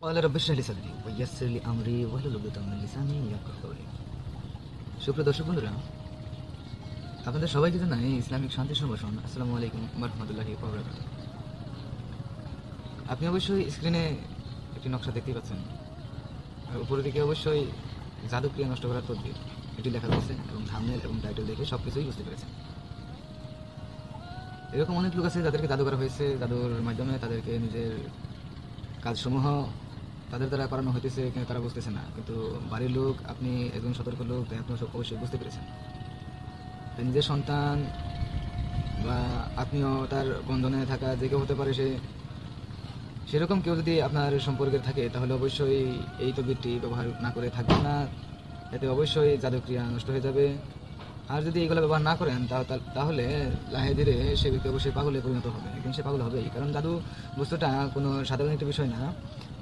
قال رب اشرح لي صدري ويسر لي امري واحلل عقدة من লিসানি ইয়াফকাহু কওলি। সুপ্রিয় দর্শক বন্ধুরা, আপনাদের সবাইকে জানাই ইসলামিক শান্তি সম্ভাষণ। আসসালামু আলাইকুম ওয়া রাহমাতুল্লাহি ওয়া বারাকাতুহু। আপনি অবশ্যই স্ক্রিনে একটি নকশা দেখতে পাচ্ছেন, আর উপরের দিকে অবশ্যই জাদুক্রিয়া নষ্ট করার তদবির এটি লেখা রয়েছে এবং থাম্বনেল এবং টাইটেল দেখে সবকিছুই বুঝতে পেরেছেন। এরকম অনেক লোক আছে যাদেরকে জাদু করা হয়েছে, জাদুর মাধ্যমে তাদেরকে নিজের কাজসমূহ তাদের দ্বারা করানো হইতেছে, কিন্তু তারা বুঝতেছে না। কিন্তু বাড়ির লোক, আপনি একজন সতর্ক লোক, তাই আপনি সব অবশ্যই বুঝতে পেরেছেন। তাই নিজের সন্তান বা আপনিও তার বন্ধনে থাকা যে কেউ হতে পারে, সেরকম কেউ যদি আপনার সম্পর্কের থাকে, তাহলে অবশ্যই এই তদবিরটি ব্যবহার না করে থাকবেন না। এতে অবশ্যই জাদুক্রিয়া নষ্ট হয়ে যাবে। আর যদি এগুলো ব্যবহার না করেন তাহলে লাহে ধীরে সে ব্যক্তি অবশ্যই পাগলে পরিণত হবে। একদিন সে পাগল হবেই, কারণ জাদু বস্তুটা কোনো সাধারণ একটা বিষয় না।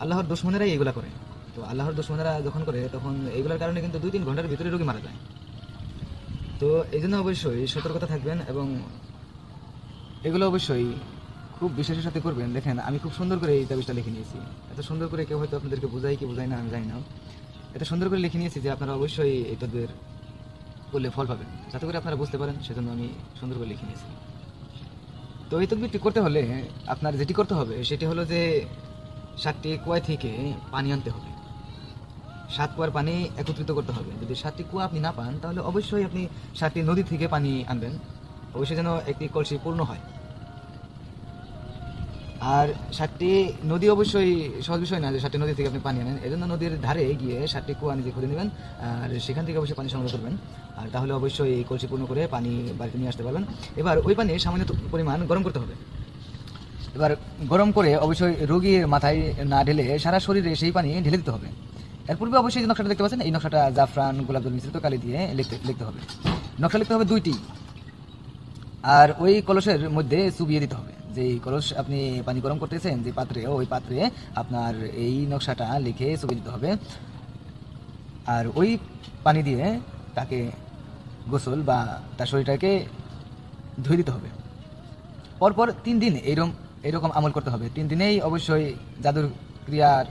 আল্লাহর দুশমনেরাই এগুলা করে। তো আল্লাহর দুশমনেরা যখন করে, তখন এইগুলোর কারণে কিন্তু 2-3 ঘন্টার ভিতরে রোগী মারা যায়। তো এই জন্য অবশ্যই সতর্কতা থাকবেন এবং এগুলো অবশ্যই খুব বিশ্বাসের সাথে করবেন। দেখেন, আমি খুব সুন্দর করে এই তাবিজটা লিখে নিয়েছি। এত সুন্দর করে কেউ হয়তো আপনাদেরকে বোঝাই কি বোঝাই না আমি জানি না, এত সুন্দর করে লিখে নিয়েছি যে আপনারা অবশ্যই এই তদবির করলে ফল পাবেন, যাতে করে আপনারা বুঝতে পারেন। সেজন্য আমি সুন্দর করে লিখে নিয়েছি। তো এই তদবিরটি করতে হলে আপনার যেটি করতে হবে সেটি হলো যে 7টি কুয়া থেকে পানি আনতে হবে। 7 কুয়ার পানি একত্রিত করতে হবে। যদি 7টি কুয়া আপনি না পান, তাহলে অবশ্যই আপনি 7টি নদী থেকে পানি আনবেন। অবশ্যই যেন একটি কলসি পূর্ণ হয়। আর 7টি নদী অবশ্যই সহজ বিষয় না যে 7টি নদী থেকে আপনি পানি আনেন। এজন্য নদীর ধারে গিয়ে 7টি কুয়া নিজে খুঁজে নেবেন, আর সেখান থেকে অবশ্যই পানি সংগ্রহ করবেন। আর তাহলে অবশ্যই এই কলসি পূর্ণ করে পানি বাড়িতে নিয়ে আসতে পারবেন। এবার ওই পানি সামান্য পরিমাণ গরম করতে হবে। এবার গরম করে অবশ্যই রোগীর মাথায় না ঢেলে সারা শরীরে সেই পানি ঢেলে দিতে হবে। এর পূর্বে অবশ্যই যে নকশাটা দেখতে পাচ্ছেন, এই নকশাটা জাফরান গোলাপ জল মিশ্রিত কালি দিয়ে লিখতে হবে। নকশা লিখতে হবে 2টি, আর ওই কলসের মধ্যে চুবিয়ে দিতে হবে। যে কলস আপনি পানি গরম করতেছেন যে পাত্রে, ওই পাত্রে আপনার এই নকশাটা লিখে চুবিয়ে দিতে হবে। আর ওই পানি দিয়ে তাকে গোসল বা তার শরীরটাকে ধুয়ে দিতে হবে। পরপর 3 দিন এইরকম আমল করতে হবে। 3 দিনেই অবশ্যই জাদুর ক্রিয়ার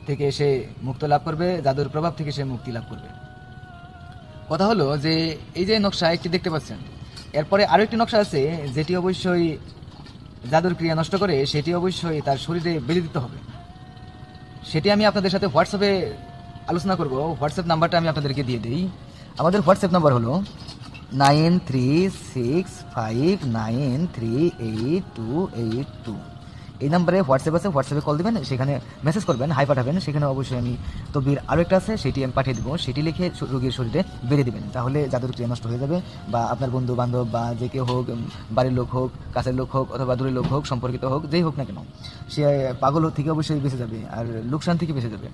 থেকে সে মুক্ত লাভ করবে, জাদুর প্রভাব থেকে সে মুক্তি লাভ করবে। কথা হলো যে এই যে নকশা একটি দেখতে পাচ্ছেন, এরপরে আরো একটি নকশা আছে যেটি অবশ্যই জাদুর ক্রিয়া নষ্ট করে, সেটি অবশ্যই তার শরীরে বেঁধে দিতে হবে। সেটি আমি আপনাদের সাথে হোয়াটসঅ্যাপে আলোচনা করব। হোয়াটসঅ্যাপ নাম্বারটা আমি আপনাদেরকে দিয়ে দিই। আমাদের হোয়াটসঅ্যাপ নাম্বার হলো 9365938282। এই নাম্বারে হোয়াটসঅ্যাপ আছে, হোয়াটসঅ্যাপে কল দিবেন, সেখানে মেসেজ করবেন, হাই পাঠাবেন। সেখানে অবশ্যই আমি তদবির আরও একটা আছে, সেটি আমি পাঠিয়ে দেবো। সেটি লিখে রোগীর শরীরে বেঁধে দিবেন, তাহলে জাদুর ক্রিয়া নষ্ট হয়ে যাবে। বা আপনার বন্ধু বান্ধব বা যে কেউ হোক, বাড়ির লোক হোক, কাছের লোক হোক, অথবা দূরের লোক হোক, সম্পর্কিত হোক, যেই হোক না কেন, সে পাগল থেকে অবশ্যই বেঁচে যাবে আর লোকসান থেকে বেঁচে যাবে।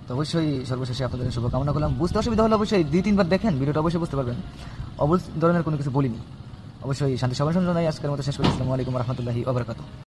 তো অবশ্যই সর্বশেষে আপনাদের শুভকামনা করলাম। বুঝতে অসুবিধা হলে অবশ্যই 2-3 বার দেখেন, ভিডিওটা অবশ্যই বুঝতে পারবেন। ধরনের কোনো কিছু বলিনি। অবশ্যই শান্তি সবার জানাই। আজকের মতো শেষ করি। আসসালামু আলাইকুম ওয়া রাহমাতুল্লাহি ওয়া বারাকাতুহু।